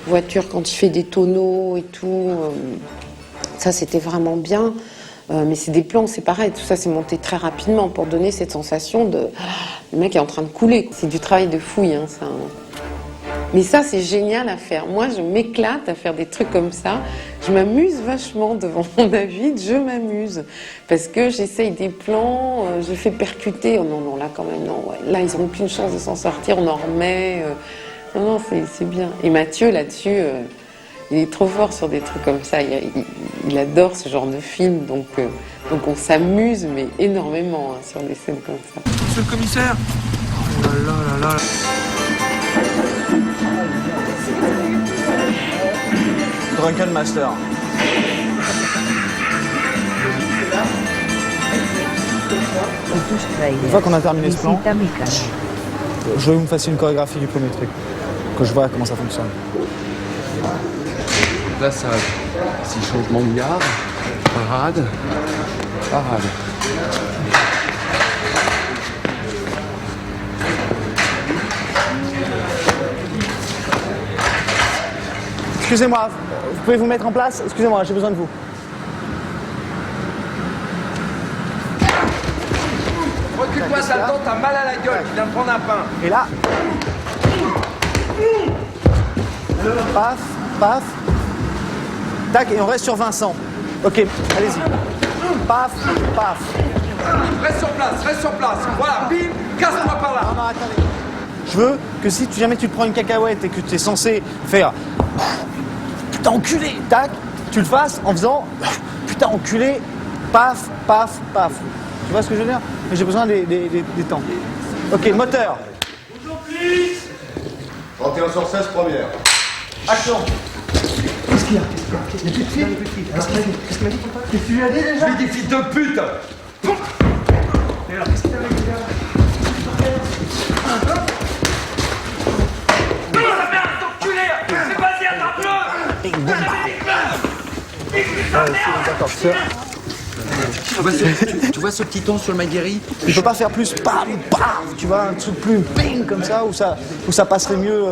voiture quand il fait des tonneaux et tout. Ça, c'était vraiment bien. Mais c'est des plans, c'est pareil. Tout ça, c'est monté très rapidement pour donner cette sensation de... Le mec est en train de couler. C'est du travail de fouille, hein, ça. Mais ça, c'est génial à faire. Moi, je m'éclate à faire des trucs comme ça. Je m'amuse vachement devant mon David, je m'amuse. Parce que j'essaye des plans, je fais percuter. Oh non, non, là, quand même, non. Ouais. Là, ils n'ont aucune chance de s'en sortir, on en remet. Non, non, c'est bien. Et Mathieu, là-dessus, il est trop fort sur des trucs comme ça. Il adore ce genre de film. Donc on s'amuse, mais énormément, hein, sur des scènes comme ça. Monsieur le commissaire! Oh là là là là! Drunken Master. Une fois qu'on a terminé ce plan, je veux que vous me fassiez une chorégraphie du premier truc, que je vois comment ça fonctionne. Là, ça, c'est changement de garde, parade, parade. Excusez-moi, vous pouvez vous mettre en place? Excusez-moi, j'ai besoin de vous. Recule-toi, Satan, t'as mal à la gueule, tu viens de prendre un pain. Et là, paf, paf, tac, et on reste sur Vincent. Ok, allez-y. Paf, paf. Reste sur place, voilà, bim, casse-toi par là. Non, attendez. Je veux que si jamais tu te prends une cacahuète et que tu es censé faire putain enculé, tac, tu le fasses en faisant putain enculé, paf, paf, paf. Tu vois ce que je veux dire? Mais j'ai besoin des temps. Ok, moteur. Bonjour, please. 31 sur 16, première. Action. Qu'est-ce qu'il y a? Il y a plus de filles? Qu'est-ce qu'il m'a dit? Qu'est-ce que tu lui as dit déjà? Mais des filles de pute. Et alors, qu'est-ce qu'il t'a dit, gars? Tu vois ce petit ton sur le Maguire? Tu peux pas faire plus pam, pam, tu vois, un truc plus ping comme ça, où ça passerait mieux.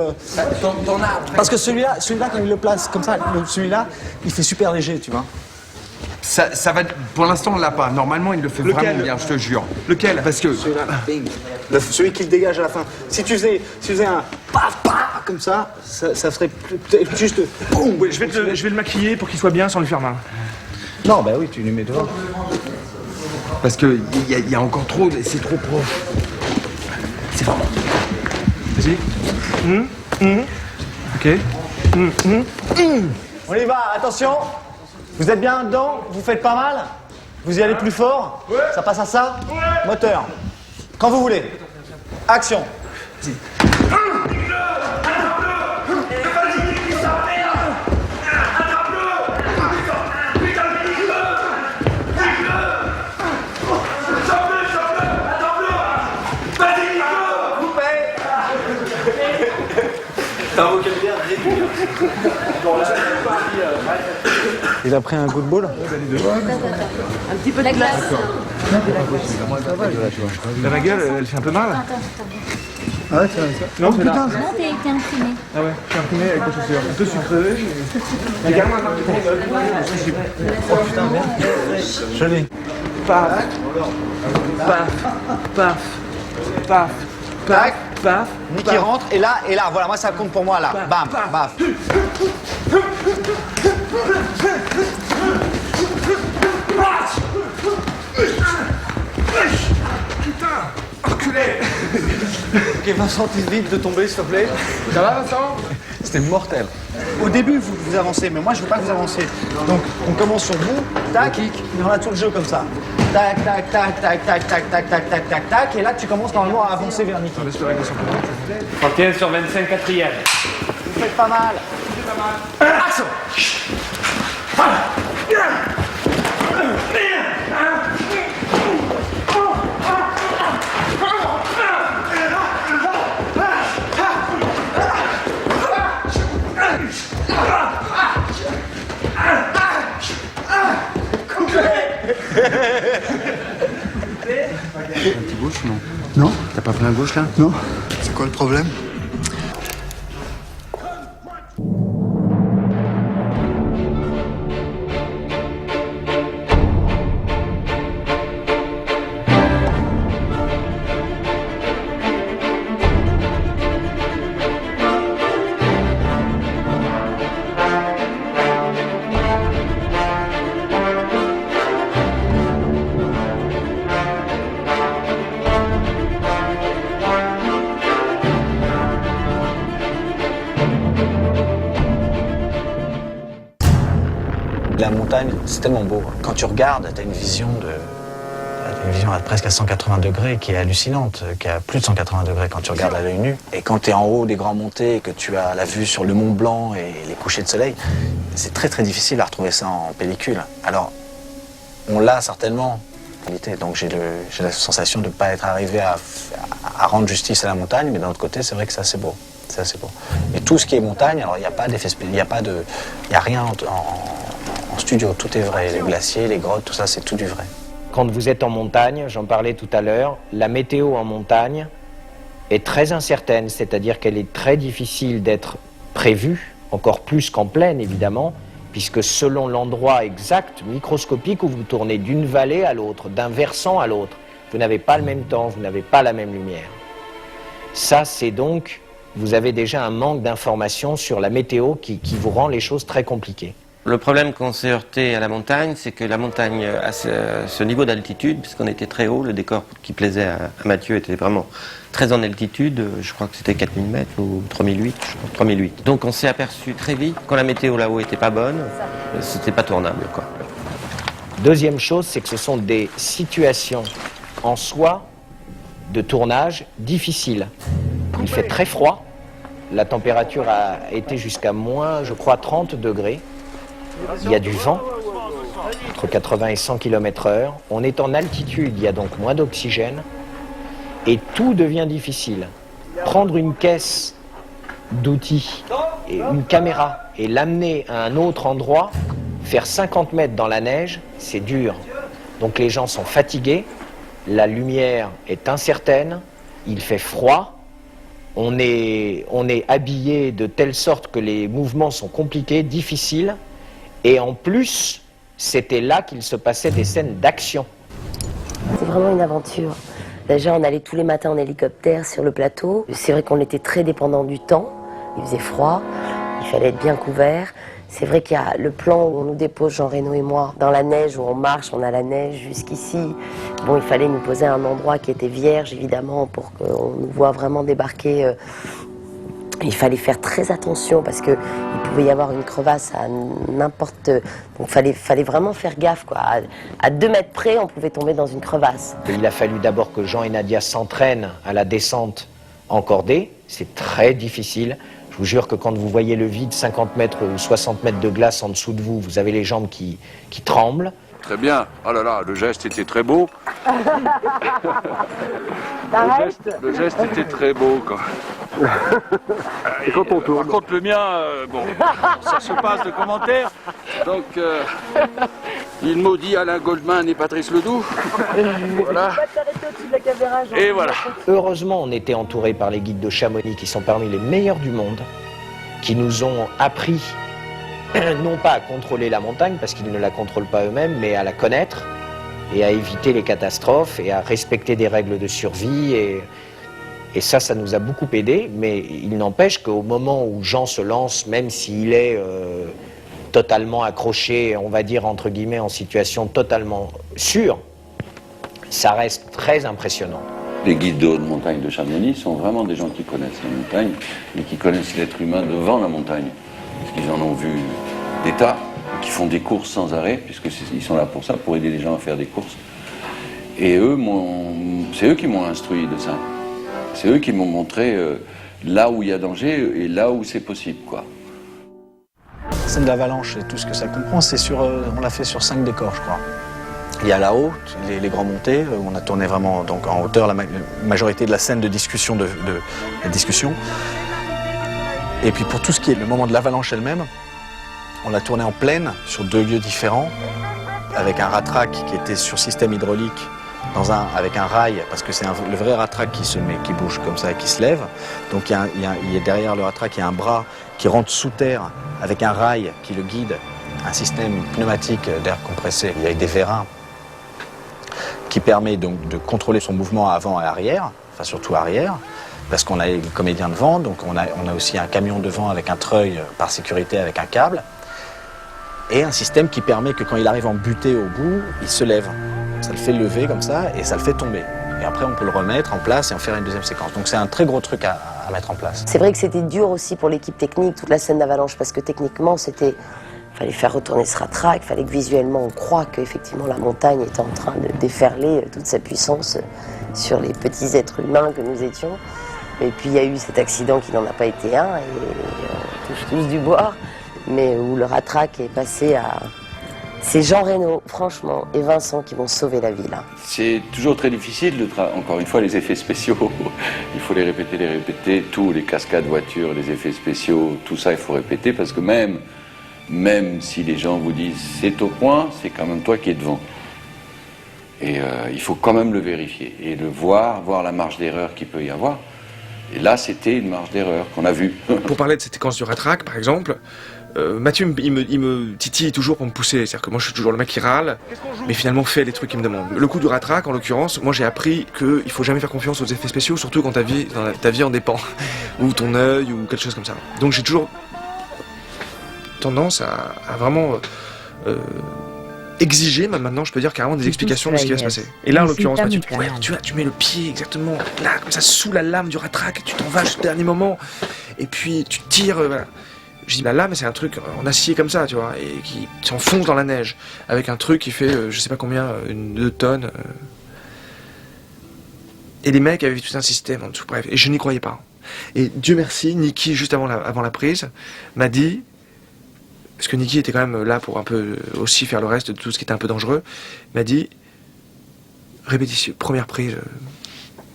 T'en as. Parce que celui-là, quand il le place comme ça, celui-là, il fait super léger, tu vois. Ça va. Pour l'instant, on l'a pas. Normalement, il le fait vraiment bien, je te jure. Lequel? Parce que. Celui qui le dégage à la fin. Si tu faisais un paf, paf, comme ça ferait juste boum. Oui, je vais le maquiller pour qu'il soit bien sans lui faire mal. Non, bah oui, tu lui mets devant. Parce que il y a encore trop. C'est trop proche. C'est vraiment. Vas-y. Ok. On y va, attention. Vous êtes bien dedans? Vous faites pas mal? Vous y allez plus fort? Ouais. Ça passe à ça? Ouais. Moteur. Quand vous voulez. Action. Vas-y. T'as un vocabulaire réduit. Il a pris un good ball? Un petit peu de glace. Ma gueule, elle fait un peu mal. Ah ouais, c'est ça. Non, putain. Non, t'as été imprimé. Ah ouais, je suis imprimé avec les chaussures. Un peu sucré. Regarde-moi un petit peu. Oh putain, merde. Je l'ai. Paf. Paf. Paf. Paf. Tac. Paf. Nicky rentre, et là, voilà, moi ça compte pour moi là. Bam, baf. Putain. Enculé. Ok, Vincent, vite de tomber, s'il te plaît. Ça va, Vincent? C'était mortel. Au début, vous avancez, mais moi je veux pas que vous avanciez. Donc, on commence sur vous, tac, et on a tout le jeu comme ça. Tac, tac, tac, tac, tac, tac, tac, tac, tac, tac, tac, et là tu commences normalement à avancer vers Nicky. 31 sur 25, quatrième. Vous faites pas mal. Action. Un petit gauche, non? Non? T'as pas pris un gauche là? Non? C'est quoi le problème? La montagne, c'est tellement beau. Quand tu regardes, tu as une vision presque à 180 degrés qui est hallucinante, qui est à plus de 180 degrés quand tu regardes à l'œil nu. Et quand tu es en haut des grands montées et que tu as la vue sur le Mont Blanc et les couchers de soleil, c'est très très difficile à retrouver ça en pellicule. Alors, on l'a certainement. Donc j'ai la sensation de ne pas être arrivé à rendre justice à la montagne, mais d'un autre côté, c'est vrai que c'est assez beau. C'est assez beau. Et tout ce qui est montagne, alors il n'y a pas d'effet spécial, il n'y a rien en studio, tout est vrai. Les glaciers, les grottes, tout ça, c'est tout du vrai. Quand vous êtes en montagne, j'en parlais tout à l'heure, la météo en montagne est très incertaine, c'est-à-dire qu'elle est très difficile d'être prévue, encore plus qu'en plaine évidemment, puisque selon l'endroit exact, microscopique, où vous tournez d'une vallée à l'autre, d'un versant à l'autre, vous n'avez pas le même temps, vous n'avez pas la même lumière. Ça, c'est donc, vous avez déjà un manque d'informations sur la météo qui vous rend les choses très compliquées. Le problème qu'on s'est heurté à la montagne, c'est que la montagne, à ce niveau d'altitude, puisqu'on était très haut, le décor qui plaisait à Mathieu était vraiment très en altitude, je crois que c'était 4000 mètres ou 3008, je crois, 3008. Donc on s'est aperçu très vite, quand la météo là-haut était pas bonne, c'était pas tournable, quoi. Deuxième chose, c'est que ce sont des situations en soi de tournage difficiles. Il fait très froid, la température a été jusqu'à moins, je crois, 30 degrés. Il y a du vent, entre 80 et 100 km/h. On est en altitude, il y a donc moins d'oxygène. Et tout devient difficile. Prendre une caisse d'outils et une caméra et l'amener à un autre endroit, faire 50 mètres dans la neige, c'est dur. Donc les gens sont fatigués, la lumière est incertaine, il fait froid, on est habillé de telle sorte que les mouvements sont compliqués, difficiles. Et en plus, c'était là qu'il se passait des scènes d'action. C'est vraiment une aventure. Déjà, on allait tous les matins en hélicoptère sur le plateau. C'est vrai qu'on était très dépendant du temps. Il faisait froid, il fallait être bien couvert. C'est vrai qu'il y a le plan où on nous dépose, Jean Reno et moi, dans la neige, où on marche, on a la neige jusqu'ici. Bon, il fallait nous poser à un endroit qui était vierge, évidemment, pour qu'on nous voit vraiment débarquer. Il fallait faire très attention parce qu'il pouvait y avoir une crevasse à n'importe... Donc il fallait vraiment faire gaffe, quoi. À 2 mètres près, on pouvait tomber dans une crevasse. Il a fallu d'abord que Jean et Nadia s'entraînent à la descente en cordée. C'est très difficile. Je vous jure que quand vous voyez le vide, 50 mètres ou 60 mètres de glace en dessous de vous, vous avez les jambes qui tremblent. Très bien. Oh là là, le geste était très beau. Le geste était très beau, quoi. Et quand on tourne. Par contre, le mien, bon, ça se passe de commentaires. Donc, il maudit Alain Goldman et Patrice Ledoux. Voilà. Et voilà. Heureusement, on était entouré par les guides de Chamonix qui sont parmi les meilleurs du monde, qui nous ont appris non pas à contrôler la montagne, parce qu'ils ne la contrôlent pas eux-mêmes, mais à la connaître et à éviter les catastrophes et à respecter des règles de survie. Et ça nous a beaucoup aidé, mais il n'empêche qu'au moment où Jean se lance, même s'il est totalement accroché, on va dire entre guillemets, en situation totalement sûre, ça reste très impressionnant. Les guides de haute montagne de Chamonix sont vraiment des gens qui connaissent la montagne, mais qui connaissent l'être humain devant la montagne. Parce qu'ils en ont vu des tas, qui font des courses sans arrêt, puisqu'ils sont là pour ça, pour aider les gens à faire des courses. Et eux, c'est eux qui m'ont instruit de ça. C'est eux qui m'ont montré là où il y a danger et là où c'est possible, quoi. La scène de l'avalanche et tout ce que ça comprend, on l'a fait sur 5 décors, je crois. Il y a là-haut, les grands montées, où on a tourné vraiment donc, en hauteur la majorité de la scène de discussion. La discussion. Et puis pour tout ce qui est le moment de l'avalanche elle-même, on l'a tourné en plaine sur 2 lieux différents, avec un rat-track qui était sur système hydraulique, avec un rail, parce que c'est le vrai rat-track qui bouge comme ça et qui se lève. Donc il y a derrière le rat-track, il y a un bras qui rentre sous terre avec un rail qui le guide, un système pneumatique d'air compressé avec des vérins qui permet donc de contrôler son mouvement avant et arrière, enfin surtout arrière, parce qu'on a les comédiens devant, donc on a aussi un camion devant avec un treuil par sécurité avec un câble, et un système qui permet que quand il arrive en butée au bout, il se lève. Ça le fait lever comme ça et ça le fait tomber. Et après on peut le remettre en place et en faire une deuxième séquence. Donc c'est un très gros truc à mettre en place. C'est vrai que c'était dur aussi pour l'équipe technique, toute la scène d'avalanche, parce que techniquement c'était Il fallait faire retourner ce ratrac, il fallait que visuellement on croie qu'effectivement la montagne était en train de déferler toute sa puissance sur les petits êtres humains que nous étions. Et puis il y a eu cet accident qui n'en a pas été un, et on touche tous du bois, mais où le ratrac est passé à... C'est Jean Reno, franchement, et Vincent qui vont sauver la vie là. C'est toujours très difficile, encore une fois, les effets spéciaux, il faut les répéter, tous les cascades voitures, les effets spéciaux, tout ça il faut répéter, parce que même si les gens vous disent c'est au point, c'est quand même toi qui es devant. Et il faut quand même le vérifier, et le voir la marge d'erreur qu'il peut y avoir. Et là, c'était une marge d'erreur qu'on a vue. Pour parler de cette séquence du ratrac, par exemple, Mathieu, il me titille toujours pour me pousser. C'est-à-dire que moi, je suis toujours le mec qui râle, mais finalement fait les trucs qu'il me demande. Le coup du ratrac, en l'occurrence, moi, j'ai appris qu'il faut jamais faire confiance aux effets spéciaux, surtout quand ta vie en dépend, ou ton œil, ou quelque chose comme ça. Donc, j'ai toujours tendance à vraiment exiger, maintenant, je peux dire carrément des explications de ce qui va se passer. Et là, en l'occurrence, Mathieu, tu mets le pied exactement là, comme ça, sous la lame du ratrac, tu t'en vas au dernier moment, et puis tu tires, voilà. Je dis, la lame, c'est un truc en acier comme ça, tu vois, et qui s'enfonce dans la neige, avec un truc qui fait, je sais pas combien, 2 tonnes. Et les mecs avaient tout un système en dessous, bref, et je n'y croyais pas. Et Dieu merci, Niki, juste avant la prise, m'a dit, parce que Niki était quand même là pour un peu aussi faire le reste de tout ce qui était un peu dangereux, m'a dit, répétition, première prise,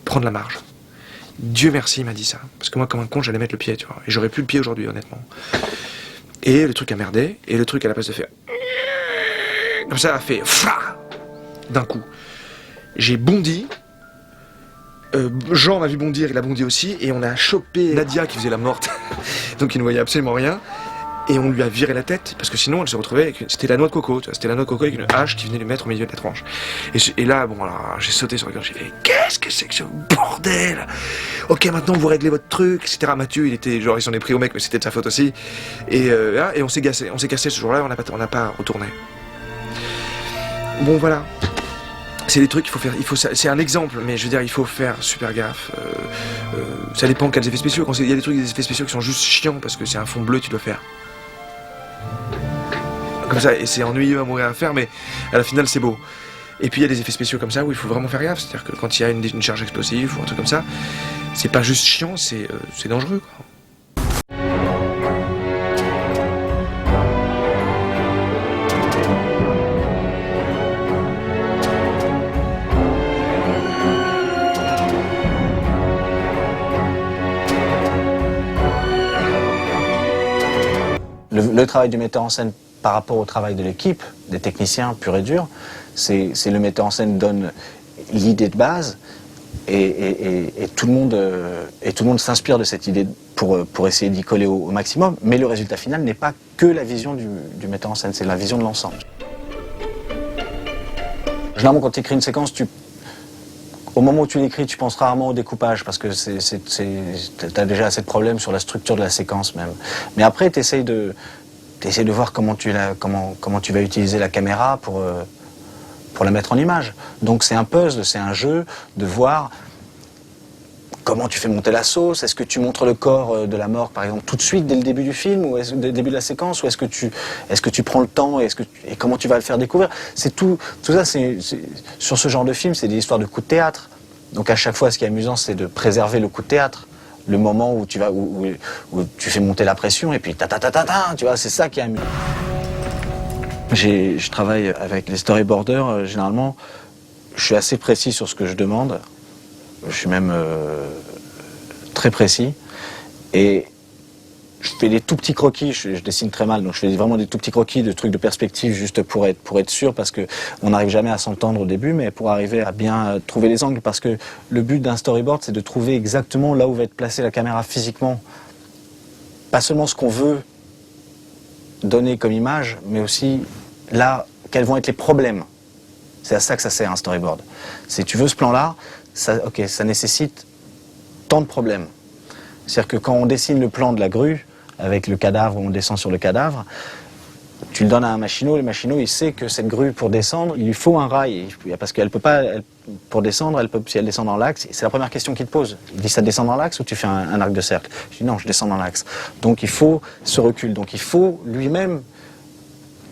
prendre la marge. Dieu merci, il m'a dit ça. Parce que moi, comme un con, j'allais mettre le pied, tu vois. Et j'aurais plus le pied aujourd'hui, honnêtement. Et le truc a merdé, et le truc, à la place de faire... Comme ça, a fait... D'un coup. J'ai bondi. Jean m'a vu bondir, il a bondi aussi, et on a chopé Nadia qui faisait la morte. Donc il ne voyait absolument rien. Et on lui a viré la tête, parce que sinon elle se retrouvait avec... C'était la noix de coco, tu vois, c'était la noix de coco avec une hache qui venait lui mettre au milieu de la tranche. Et là, bon, alors, j'ai sauté sur le cœur, j'ai fait « Qu'est-ce que c'est que ce bordel ?» Ok, maintenant vous réglez votre truc, etc. Mathieu, il était, genre, il s'en est pris au mec, mais c'était de sa faute aussi. Et on s'est cassé ce jour-là, on n'a pas retourné. Bon, voilà. C'est des trucs qu'il faut faire, c'est un exemple, mais je veux dire, il faut faire super gaffe. Ça dépend quels effets spéciaux. Quand il y a des effets spéciaux qui sont juste chiants, parce que c'est un fond bleu, tu dois faire. Comme ça, et c'est ennuyeux à mourir à faire, mais à la finale c'est beau. Et puis il y a des effets spéciaux comme ça où il faut vraiment faire gaffe, c'est-à-dire que quand il y a une charge explosive ou un truc comme ça, c'est pas juste chiant, c'est dangereux, quoi. Le travail du metteur en scène par rapport au travail de l'équipe, des techniciens purs et durs, c'est le metteur en scène donne l'idée de base et tout le monde s'inspire de cette idée pour essayer d'y coller au maximum, mais le résultat final n'est pas que la vision du metteur en scène, c'est la vision de l'ensemble. Généralement quand tu écris une séquence, au moment où tu l'écris, tu penses rarement au découpage parce que tu as déjà assez de problèmes sur la structure de la séquence même. Mais après, tu essayes de voir comment tu vas utiliser la caméra pour la mettre en image. Donc c'est un puzzle, c'est un jeu de voir comment tu fais monter la sauce. Est-ce que tu montres le corps de la mort, par exemple, tout de suite dès le début du film, ou dès le début de la séquence, ou est-ce que tu prends le temps et comment tu vas le faire découvrir? C'est tout ça, sur ce genre de film, c'est des histoires de coups de théâtre. Donc à chaque fois, ce qui est amusant, c'est de préserver le coup de théâtre, le moment où tu fais monter la pression et puis tu vois, c'est ça qui est amusant. Je travaille avec les storyboarders, généralement, je suis assez précis sur ce que je demande. Je suis même très précis et je fais des tout petits croquis, je dessine très mal, donc je fais vraiment des tout petits croquis de trucs de perspective juste pour être sûr, parce qu'on n'arrive jamais à s'entendre au début, mais pour arriver à bien trouver les angles, parce que le but d'un storyboard, c'est de trouver exactement là où va être placée la caméra physiquement. Pas seulement ce qu'on veut donner comme image, mais aussi là, quels vont être les problèmes. C'est à ça que ça sert un storyboard. Si tu veux ce plan-là, ça nécessite tant de problèmes. C'est-à-dire que quand on dessine le plan de la grue, avec le cadavre, on descend sur le cadavre, tu le donnes à un machinot, le machinot il sait que cette grue pour descendre, il lui faut un rail, parce qu'elle peut pas, pour descendre, si elle descend dans l'axe, c'est la première question qu'il te pose. Il dit ça descend dans l'axe ou tu fais un arc de cercle? Je dis non, je descends dans l'axe. Donc il faut ce recul, donc il faut lui-même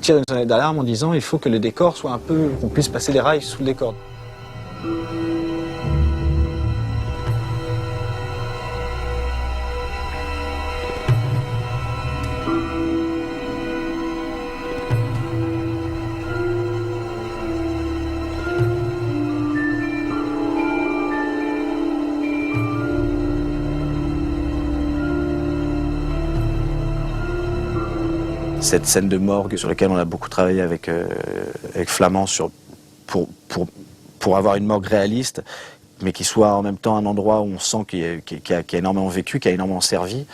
tire une sonnette d'alarme en disant il faut que le décor soit un peu, qu'on puisse passer des rails sous le décor. Cette scène de morgue sur laquelle on a beaucoup travaillé avec Flamand pour avoir une morgue réaliste, mais qui soit en même temps un endroit où on sent qu'il a énormément vécu, qui a énormément servi,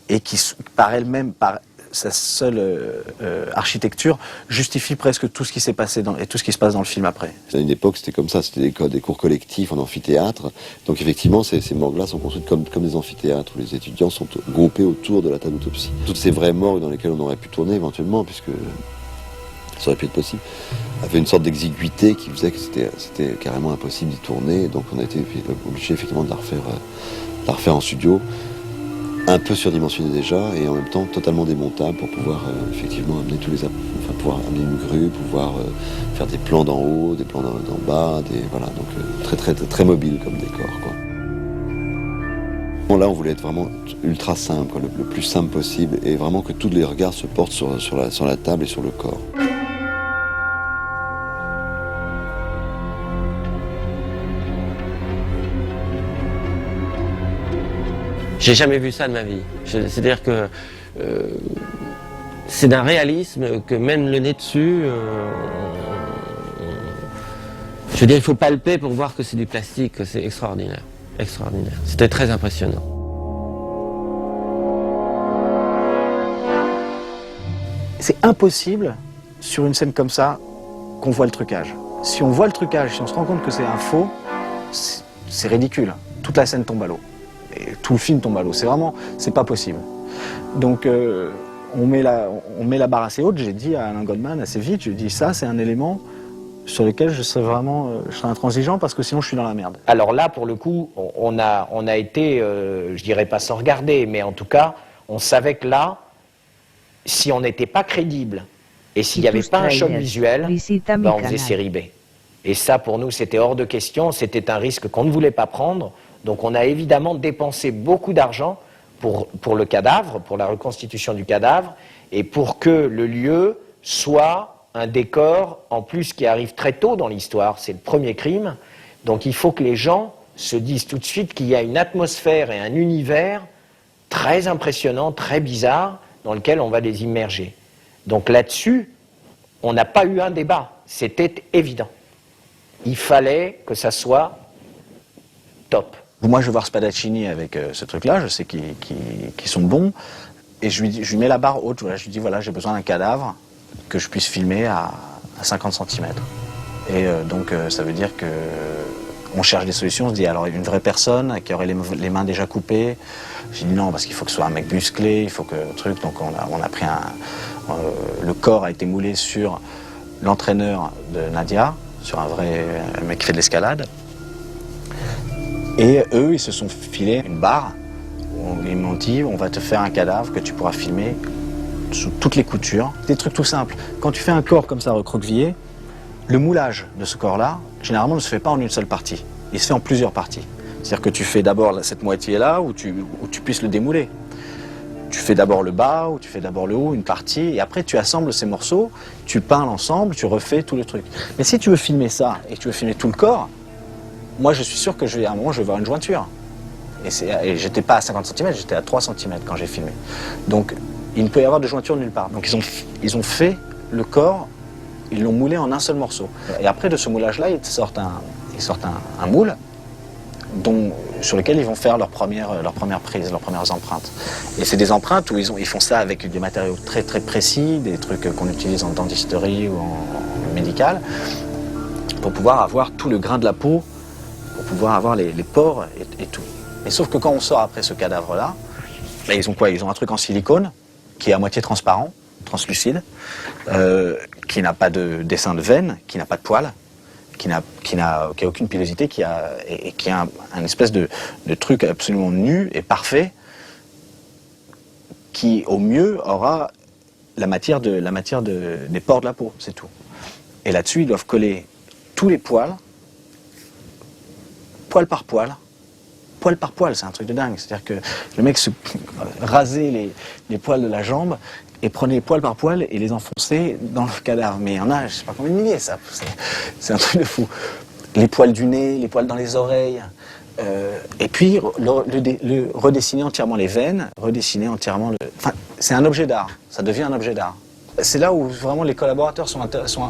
et qui, par elle-même, par sa seule architecture, justifie presque tout ce qui s'est passé et tout ce qui se passe dans le film après. À une époque, c'était comme ça, c'était des cours collectifs en amphithéâtre. Donc effectivement, ces morgues-là sont construites comme des amphithéâtres où les étudiants sont groupés autour de la table d'autopsie. Toutes ces vraies morgues dans lesquelles on aurait pu tourner éventuellement, puisque ça aurait pu être possible, avaient une sorte d'exiguïté qui faisait que c'était carrément impossible d'y tourner. Donc on a été obligé effectivement de la refaire en studio, un peu surdimensionné déjà et en même temps totalement démontable pour pouvoir effectivement amener pouvoir amener une grue, pouvoir faire des plans d'en haut, des plans d'en bas, voilà, donc très très très mobile comme décor, quoi. Bon, là on voulait être vraiment ultra simple, quoi, le plus simple possible et vraiment que tous les regards se portent sur la table et sur le corps. J'ai jamais vu ça de ma vie. C'est-à-dire que c'est d'un réalisme que même le nez dessus, je veux dire, il faut palper pour voir que c'est du plastique, que c'est extraordinaire. Extraordinaire. C'était très impressionnant. C'est impossible, sur une scène comme ça, qu'on voit le trucage. Si on voit le trucage, si on se rend compte que c'est un faux, c'est ridicule. Toute la scène tombe à l'eau. Et tout le film tombe à l'eau. C'est pas possible. Donc on met la barre assez haute. J'ai dit à Alain Goldman assez vite, je dis ça c'est un élément sur lequel je serais intransigeant parce que sinon je suis dans la merde. Alors là pour le coup on a été, je dirais pas sans regarder, mais en tout cas on savait que là, si on n'était pas crédible et s'il n'y avait pas un choc visuel, on faisait série B. Et ça pour nous c'était hors de question, c'était un risque qu'on ne voulait pas prendre. Donc on a évidemment dépensé beaucoup d'argent pour le cadavre, pour la reconstitution du cadavre, et pour que le lieu soit un décor, en plus qui arrive très tôt dans l'histoire, c'est le premier crime. Donc il faut que les gens se disent tout de suite qu'il y a une atmosphère et un univers très impressionnant, très bizarre, dans lequel on va les immerger. Donc là-dessus, on n'a pas eu un débat, c'était évident. Il fallait que ça soit top. Moi, je vais voir Spadaccini avec ce truc-là, je sais qu'ils sont bons, et je lui mets la barre haute, je lui dis, voilà, j'ai besoin d'un cadavre que je puisse filmer à 50 cm. Et donc, ça veut dire qu'on cherche des solutions, on se dit, alors, une vraie personne qui aurait les mains déjà coupées, j'ai dit non, parce qu'il faut que ce soit un mec musclé, il faut que le truc, donc on a pris le corps a été moulé sur l'entraîneur de Nadia, sur un mec qui fait de l'escalade. Et eux, ils se sont filés une barre où ils m'ont dit on va te faire un cadavre que tu pourras filmer sous toutes les coutures. Des trucs tout simples. Quand tu fais un corps comme ça recroquevillé, le moulage de ce corps-là, généralement, ne se fait pas en une seule partie. Il se fait en plusieurs parties. C'est-à-dire que tu fais d'abord cette moitié-là où tu puisses le démouler. Tu fais d'abord le bas, ou tu fais d'abord le haut, une partie, et après tu assembles ces morceaux, tu peins l'ensemble, tu refais tout le truc. Mais si tu veux filmer ça et que tu veux filmer tout le corps, moi, je suis sûr que à un moment, je vais voir une jointure. Et j'étais pas à 50 cm, j'étais à 3 cm quand j'ai filmé. Donc, il ne peut y avoir de jointure nulle part. Donc, ils ont fait le corps, ils l'ont moulé en un seul morceau. Et après, de ce moulage-là, ils sortent un moule sur lequel ils vont faire leur première prise, leurs premières empreintes. Et c'est des empreintes où ils font ça avec des matériaux très très précis, des trucs qu'on utilise en dentisterie ou en médical, pour pouvoir avoir tout le grain de la peau, pour pouvoir avoir les pores et tout. Mais sauf que quand on sort après ce cadavre-là, ils ont quoi? Ils ont un truc en silicone qui est à moitié transparent, translucide, qui n'a pas de dessin de veine, qui n'a pas de poils, qui n'a aucune pilosité, qui a un espèce de truc absolument nu et parfait, qui au mieux aura la matière des pores de la peau, c'est tout. Et là-dessus, ils doivent coller tous les poils, poil par poil. Poil par poil, c'est un truc de dingue. C'est-à-dire que le mec se rasait les poils de la jambe et prenait poil par poil et les enfonçait dans le cadavre. Mais il y en a, je sais pas combien de milliers, ça. C'est un truc de fou. Les poils du nez, les poils dans les oreilles. Et puis le redessiner entièrement les veines, redessiner entièrement le... Enfin, c'est un objet d'art. Ça devient un objet d'art. C'est là où vraiment les collaborateurs sont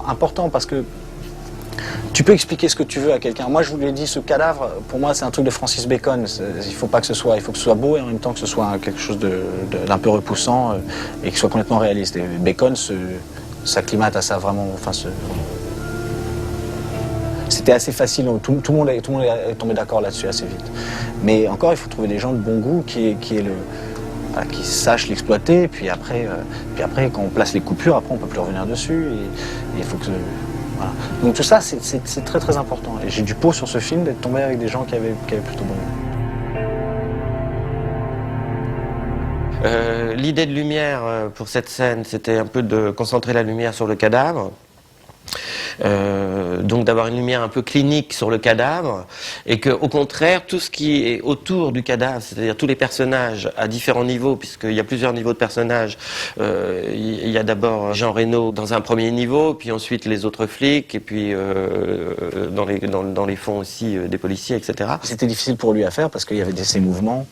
importants parce que tu peux expliquer ce que tu veux à quelqu'un. Moi, je vous l'ai dit, ce cadavre, pour moi, c'est un truc de Francis Bacon. Il faut que ce soit beau et en même temps que ce soit quelque chose d'un peu repoussant et qu'il soit complètement réaliste. Et Bacon s'acclimate à ça vraiment. Enfin, c'était assez facile. Tout le monde est tombé d'accord là-dessus assez vite. Mais encore, il faut trouver des gens de bon goût qui sachent l'exploiter. Puis après, quand on place les coupures, après, on peut plus revenir dessus. Et il faut que voilà. Donc tout ça, c'est très très important. Et j'ai du pot sur ce film d'être tombé avec des gens qui avaient plutôt bon goût. L'idée de lumière pour cette scène, c'était un peu de concentrer la lumière sur le cadavre. Donc d'avoir une lumière un peu clinique sur le cadavre et que au contraire tout ce qui est autour du cadavre, c'est-à-dire tous les personnages à différents niveaux, puisqu'il y a plusieurs niveaux de personnages, il y a d'abord Jean Reno dans un premier niveau, puis ensuite les autres flics et puis dans les fonds aussi des policiers, etc. C'était difficile pour lui à faire parce qu'il y avait ces mouvements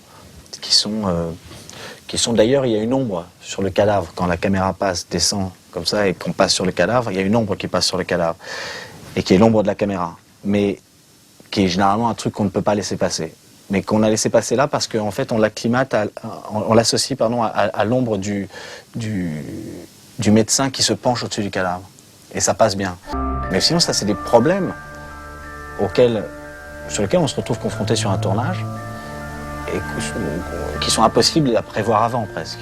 qui sont d'ailleurs, il y a une ombre sur le cadavre quand la caméra descend comme ça et qu'on passe sur le cadavre, il y a une ombre qui passe sur le cadavre et qui est l'ombre de la caméra, mais qui est généralement un truc qu'on ne peut pas laisser passer, mais qu'on a laissé passer là parce qu'en fait on l'associe à l'ombre du médecin qui se penche au-dessus du cadavre et ça passe bien. Mais sinon ça c'est des problèmes sur lesquels on se retrouve confronté sur un tournage et qui sont impossibles à prévoir avant presque.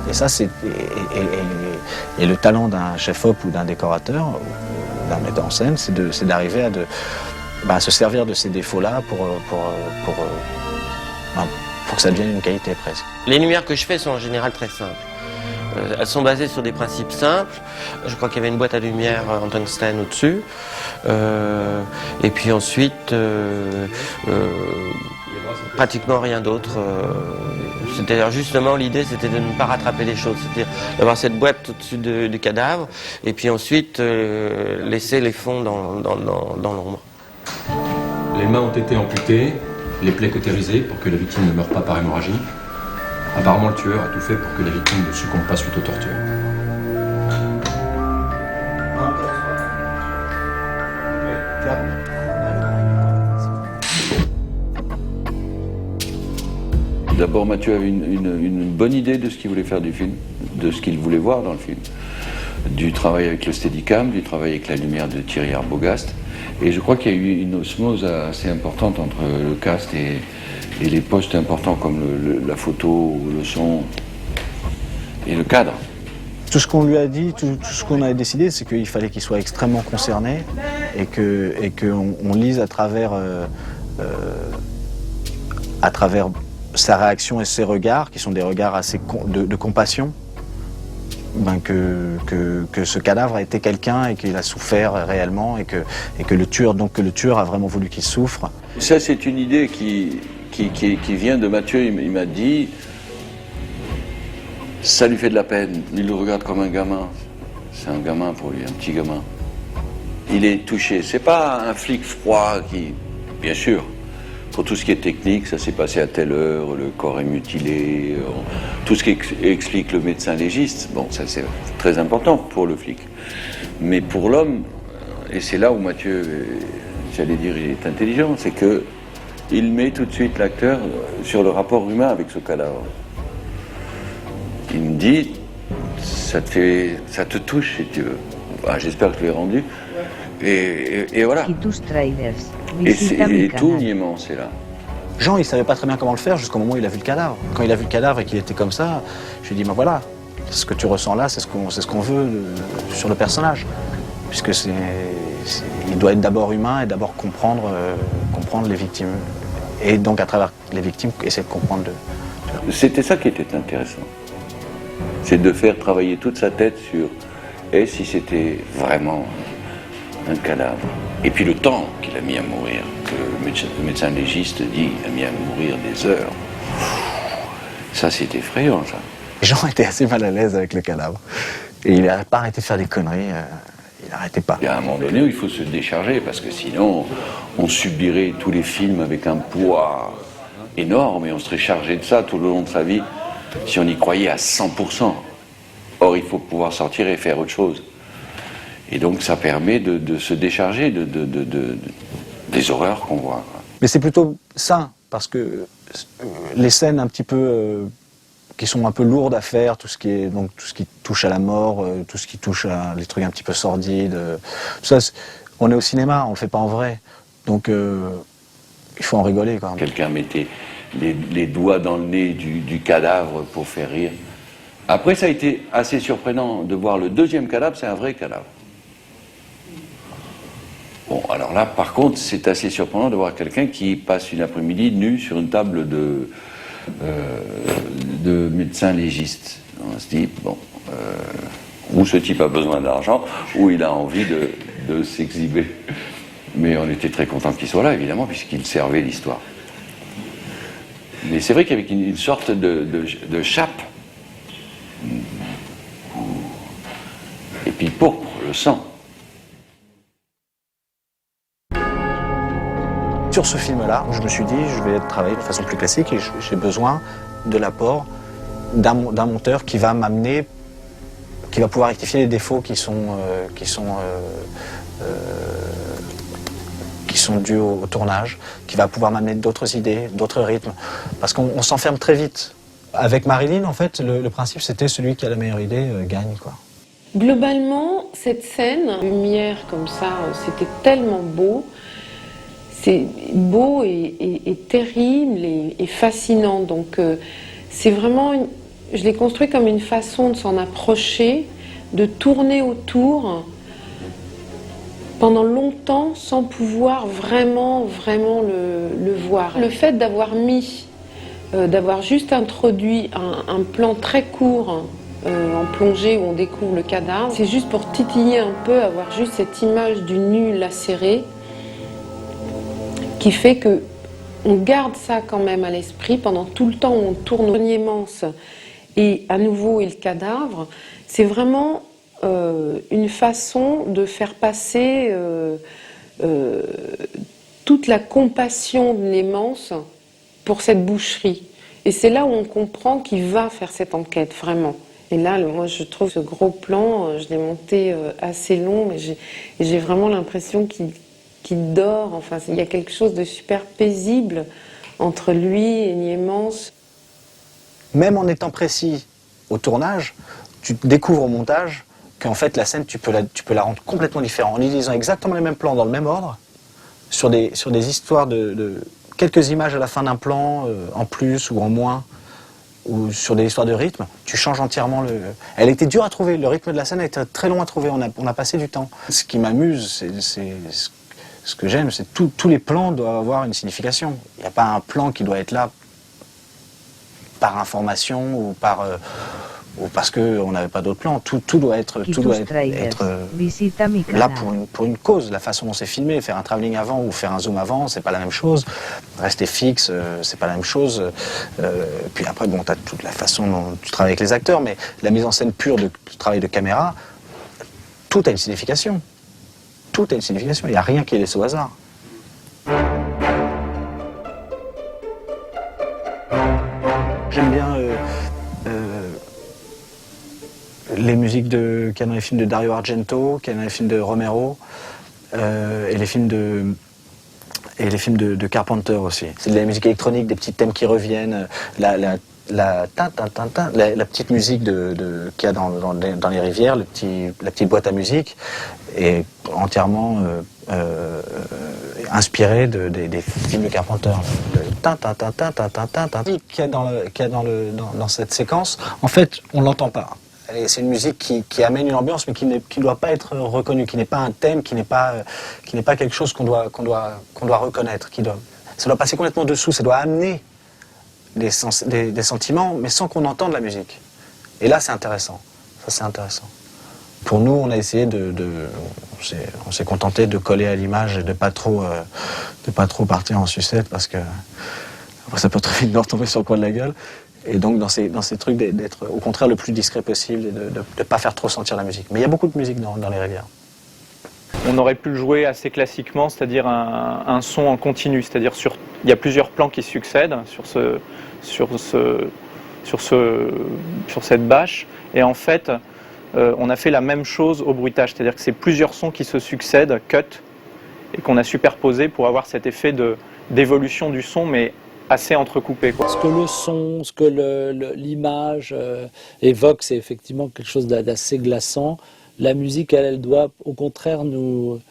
Et ça, c'est le talent d'un chef-op ou d'un décorateur, ou d'un metteur en scène, c'est d'arriver à se servir de ces défauts-là pour que ça devienne une qualité presque. Les lumières que je fais sont en général très simples. Elles sont basées sur des principes simples. Je crois qu'il y avait une boîte à lumière en tungstène au-dessus. Et puis ensuite, pratiquement rien d'autre. C'est-à-dire justement l'idée c'était de ne pas rattraper les choses, c'est-à-dire d'avoir cette boîte au-dessus du cadavre et puis ensuite laisser les fonds dans l'ombre. Les mains ont été amputées, les plaies cautérisées pour que la victime ne meure pas par hémorragie. Apparemment le tueur a tout fait pour que la victime ne succombe pas suite aux tortures. D'abord, Mathieu avait une bonne idée de ce qu'il voulait faire du film, de ce qu'il voulait voir dans le film. Du travail avec le Steadicam, du travail avec la lumière de Thierry Arbogast. Et je crois qu'il y a eu une osmose assez importante entre le cast et les postes importants comme la photo, le son et le cadre. Tout ce qu'on lui a dit, tout ce qu'on a décidé, c'est qu'il fallait qu'il soit extrêmement concerné et qu'on lise à travers sa réaction et ses regards, qui sont des regards assez de compassion, que ce cadavre a été quelqu'un et qu'il a souffert réellement et que le tueur a vraiment voulu qu'il souffre. Ça, c'est une idée qui vient de Mathieu. Il m'a dit, ça lui fait de la peine. Il le regarde comme un gamin. C'est un gamin pour lui, un petit gamin. Il est touché. C'est pas un flic froid qui, bien sûr, pour tout ce qui est technique, ça s'est passé à telle heure, le corps est mutilé, tout ce qui explique le médecin légiste, bon, ça c'est très important pour le flic. Mais pour l'homme, et c'est là où Mathieu, j'allais dire, il est intelligent, c'est que il met tout de suite l'acteur sur le rapport humain avec ce cadavre. Il me dit, ça te touche si tu veux. Ah, j'espère que je l'ai rendu. Et voilà. Et tout l'immense est là. Jean, il savait pas très bien comment le faire jusqu'au moment où il a vu le cadavre. Quand il a vu le cadavre et qu'il était comme ça, je lui ai dit, ben voilà, ce que tu ressens là, c'est ce qu'on veut sur le personnage. Puisque il doit être d'abord humain et d'abord comprendre les victimes. Et donc, à travers les victimes, essayer de comprendre. C'était ça qui était intéressant. C'est de faire travailler toute sa tête sur et si c'était vraiment un cadavre. Et puis le temps qu'il a mis à mourir, que le médecin légiste dit il a mis à mourir des heures. Ça, c'est effrayant, ça. Les gens étaient assez mal à l'aise avec le cadavre. Et il n'a pas arrêté de faire des conneries. Il n'arrêtait pas. Il y a un moment donné où il faut se décharger, parce que sinon, on subirait tous les films avec un poids énorme, et on serait chargé de ça tout le long de sa vie, si on y croyait à 100%. Or, il faut pouvoir sortir et faire autre chose. Et donc, ça permet de se décharger des horreurs qu'on voit. Mais c'est plutôt sain, parce que les scènes un petit peu qui sont un peu lourdes à faire, tout ce qui touche à la mort, tout ce qui touche à les trucs un petit peu sordides, tout ça, on est au cinéma, on le fait pas en vrai. Donc il faut en rigoler quand même. Quelqu'un mettait les doigts dans le nez du cadavre pour faire rire. Après, ça a été assez surprenant de voir le deuxième cadavre, c'est un vrai cadavre. Bon, alors là, par contre, c'est assez surprenant de voir quelqu'un qui passe une après-midi nu sur une table de médecin légiste. On se dit, bon, ou ce type a besoin d'argent, ou il a envie de s'exhiber. Mais on était très content qu'il soit là, évidemment, puisqu'il servait l'histoire. Mais c'est vrai qu'avec une sorte de chape, et puis pourpre, le sang. Sur ce film-là, je me suis dit, je vais travailler de façon plus classique et j'ai besoin de l'apport d'un monteur qui va m'amener, qui va pouvoir rectifier les défauts qui sont dus au tournage, qui va pouvoir m'amener d'autres idées, d'autres rythmes, parce qu'on s'enferme très vite. Avec Marilyn, en fait, le principe, c'était celui qui a la meilleure idée gagne, quoi. Globalement, cette scène, lumière comme ça, c'était tellement beau. C'est beau et terrible et fascinant. Donc c'est vraiment, je l'ai construit comme une façon de s'en approcher, de tourner autour pendant longtemps sans pouvoir vraiment le voir. Le fait d'avoir d'avoir juste introduit un plan très court en plongée où on découvre le cadavre, c'est juste pour titiller un peu, avoir juste cette image du nu lacéré, qui fait que on garde ça quand même à l'esprit pendant tout le temps où on tourne au Niémence et à nouveau et le cadavre. C'est vraiment une façon de faire passer toute la compassion de Niémence pour cette boucherie. Et c'est là où on comprend qu'il va faire cette enquête, vraiment. Et là, moi, je trouve ce gros plan, je l'ai monté assez long, mais j'ai vraiment l'impression qu'il dort. Enfin, il y a quelque chose de super paisible entre lui et Niémence. Même en étant précis au tournage, tu découvres au montage qu'en fait la scène, tu peux la rendre complètement différente. En utilisant exactement les mêmes plans dans le même ordre, sur des histoires de quelques images à la fin d'un plan, en plus ou en moins, ou sur des histoires de rythme, tu changes entièrement le... Elle était dure à trouver, le rythme de la scène a été très long à trouver, on a passé du temps. Ce qui m'amuse, ce que j'aime, c'est que tous les plans doivent avoir une signification. Il n'y a pas un plan qui doit être là par information ou ou parce qu'on n'avait pas d'autres plans. Tout doit être là pour une cause. La façon dont c'est filmé, faire un travelling avant ou faire un zoom avant, c'est pas la même chose. Rester fixe, c'est pas la même chose. Puis après, bon, t'as toute la façon dont tu travailles avec les acteurs, mais la mise en scène pure du travail de caméra, tout a une signification. Tout a une signification. Il n'y a rien qui est laissé au hasard. J'aime bien les musiques qu'il y a dans les films de Dario Argento, qu'il y a dans les films de Romero, et les films de Carpenter aussi. C'est de la musique électronique, des petits thèmes qui reviennent, la petite musique qu'il y a dans les rivières, la petite boîte à musique, est entièrement inspirée des films de Carpenter. Qu'il y a dans cette séquence, en fait, on l'entend pas. C'est une musique qui amène une ambiance, mais qui ne doit pas être reconnue, qui n'est pas un thème, qui n'est pas quelque chose qu'on doit reconnaître. Ça doit passer complètement dessous, ça doit amener des sentiments, mais sans qu'on entende la musique. Et là, c'est intéressant. Ça, c'est intéressant. Pour nous, on a essayé on s'est contenté de coller à l'image et de pas trop partir en sucette parce que après, ça peut très vite nous retomber sur le coin de la gueule. Et donc, dans ces trucs, d'être au contraire le plus discret possible et de ne pas faire trop sentir la musique. Mais il y a beaucoup de musique dans les rivières. On aurait pu le jouer assez classiquement, c'est-à-dire un son en continu, c'est-à-dire il y a plusieurs plans qui succèdent sur cette bâche, et en fait, on a fait la même chose au bruitage, c'est-à-dire que c'est plusieurs sons qui se succèdent, cut, et qu'on a superposé pour avoir cet effet d'évolution du son, mais assez entrecoupé, quoi. Ce que le son, ce que l'image évoque, c'est effectivement quelque chose d'assez glaçant. La musique, elle doit au contraire nous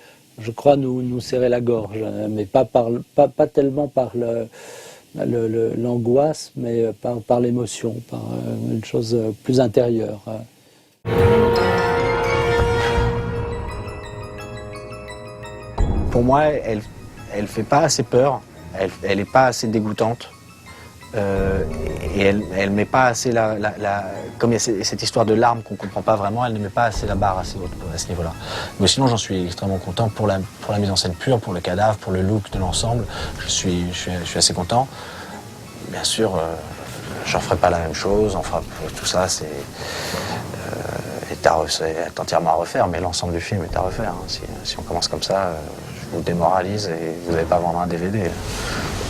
serrer la gorge, mais pas tellement par l'angoisse, mais par l'émotion, par une chose plus intérieure. Pour moi, elle fait pas assez peur, elle est pas assez dégoûtante. Et elle met pas assez comme il y a cette histoire de larmes qu'on comprend pas vraiment, elle ne met pas assez la barre assez haute à ce niveau-là. Mais sinon, j'en suis extrêmement content pour la mise en scène pure, pour le cadavre, pour le look de l'ensemble. Je suis assez content. Bien sûr, j'en ferai pas la même chose. Enfin, tout ça, c'est entièrement à refaire, mais l'ensemble du film est à refaire. Hein. Si on commence comme ça, je vous démoralise et vous n'allez pas vendre un DVD.